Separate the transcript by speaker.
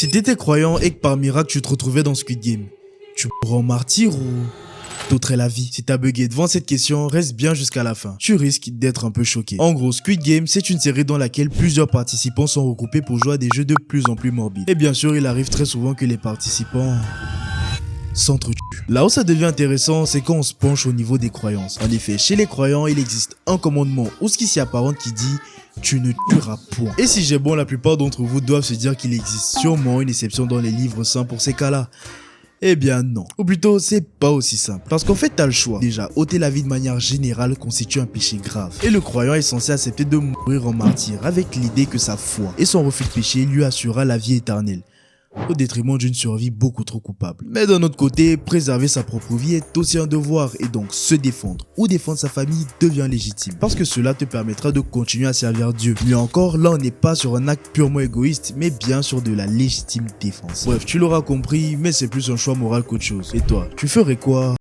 Speaker 1: Si t'étais croyant et que par miracle tu te retrouvais dans Squid Game, tu mourrais en martyr ou t'ôterais la vie? Si t'as bugué devant cette question, reste bien jusqu'à la fin. Tu risques d'être un peu choqué. En gros, Squid Game, c'est une série dans laquelle plusieurs participants sont regroupés pour jouer à des jeux de plus en plus morbides. Et bien sûr, il arrive très souvent que les participants s'entretuent. Là où ça devient intéressant, c'est quand on se penche au niveau des croyances. En effet, chez les croyants, il existe un commandement ou ce qui s'y apparente qui dit « tu ne tueras point ». Et si j'ai bon, la plupart d'entre vous doivent se dire qu'il existe sûrement une exception dans les livres saints pour ces cas-là. Eh bien non. Ou plutôt, c'est pas aussi simple. Parce qu'en fait, t'as le choix. Déjà, ôter la vie de manière générale constitue un péché grave. Et le croyant est censé accepter de mourir en martyr avec l'idée que sa foi et son refus de péché lui assurera la vie éternelle, au détriment d'une survie beaucoup trop coupable. Mais d'un autre côté, préserver sa propre vie est aussi un devoir et donc se défendre ou défendre sa famille devient légitime parce que cela te permettra de continuer à servir Dieu. Mieux encore, là on n'est pas sur un acte purement égoïste mais bien sur de la légitime défense. Bref, tu l'auras compris, mais c'est plus un choix moral qu'autre chose. Et toi, tu ferais quoi ?